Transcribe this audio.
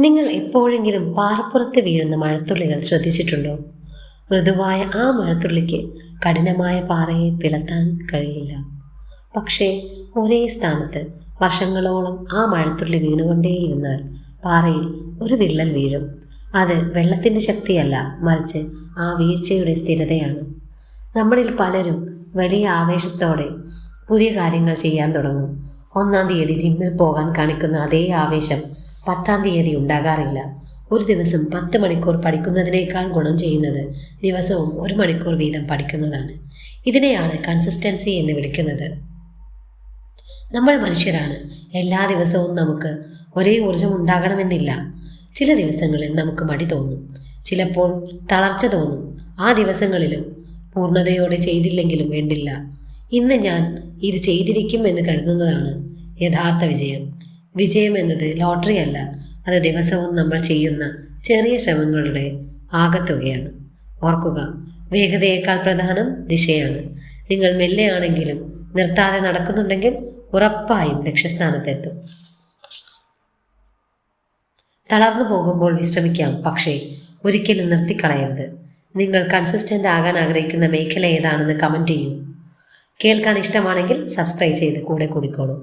നിങ്ങൾ എപ്പോഴെങ്കിലും പാറപ്പുറത്ത് വീഴുന്ന മഴത്തുള്ളികൾ ശ്രദ്ധിച്ചിട്ടുണ്ടോ? മൃദുവായ ആ മഴത്തുള്ളിക്ക് കഠിനമായ പാറയെ പിളർത്താൻ കഴിയില്ല. പക്ഷേ ഒരേ സ്ഥാനത്ത് വർഷങ്ങളോളം ആ മഴത്തുള്ളി വീണുകൊണ്ടേയിരുന്നാൽ പാറയിൽ ഒരു വിള്ളൽ വീഴും. അത് വെള്ളത്തിൻ്റെ ശക്തിയല്ല, മറിച്ച് ആ വീഴ്ചയുടെ സ്ഥിരതയാണ്. നമ്മളിൽ പലരും വലിയ ആവേശത്തോടെ പുതിയ കാര്യങ്ങൾ ചെയ്യാൻ തുടങ്ങും. 1-ാം തീയതി ജിമ്മിൽ പോകാൻ കാണിക്കുന്ന അതേ ആവേശം 10-ാം തീയതി ഉണ്ടാകാറില്ല. ഒരു ദിവസം 10 മണിക്കൂർ പഠിക്കുന്നതിനേക്കാൾ ഗുണം ചെയ്യുന്നത് ദിവസവും 1 മണിക്കൂർ വീതം പഠിക്കുന്നതാണ്. ഇതിനെയാണ് കൺസിസ്റ്റൻസി എന്ന് വിളിക്കുന്നത്. നമ്മൾ മനുഷ്യരാണ്. എല്ലാ ദിവസവും നമുക്ക് ഒരേ ഊർജം ഉണ്ടാകണമെന്നില്ല. ചില ദിവസങ്ങളിൽ നമുക്ക് മടി തോന്നും, ചിലപ്പോൾ തളർച്ച തോന്നും. ആ ദിവസങ്ങളിലും പൂർണ്ണതയോടെ ചെയ്തില്ലെങ്കിലും വേണ്ടില്ല, ഇന്ന് ഞാൻ ഇത് ചെയ്തിരിക്കും എന്ന് കരുതുന്നതാണ് യഥാർത്ഥ വിജയം. വിജയം എന്നത് ലോട്ടറി അല്ല, അത് ദിവസവും നമ്മൾ ചെയ്യുന്ന ചെറിയ ശ്രമങ്ങളുടെ ആകത്തുകയാണ്. ഓർക്കുക, വേഗതയേക്കാൾ പ്രധാനം ദിശയാണ്. നിങ്ങൾ മെല്ലെയാണെങ്കിലും നിർത്താതെ നടക്കുന്നുണ്ടെങ്കിൽ ഉറപ്പായും ലക്ഷ്യസ്ഥാനത്തെത്തും. തളർന്നു പോകുമ്പോൾ വിശ്രമിക്കാം, പക്ഷേ ഒരിക്കലും നിർത്തിക്കളയരുത്. നിങ്ങൾ കൺസിസ്റ്റൻ്റ് ആകാൻ ആഗ്രഹിക്കുന്ന മേഖല ഏതാണെന്ന് കമൻറ്റ് ചെയ്യൂ. കേൾക്കാൻ ഇഷ്ടമാണെങ്കിൽ സബ്സ്ക്രൈബ് ചെയ്ത് കൂടെ കൂടിക്കോളൂ.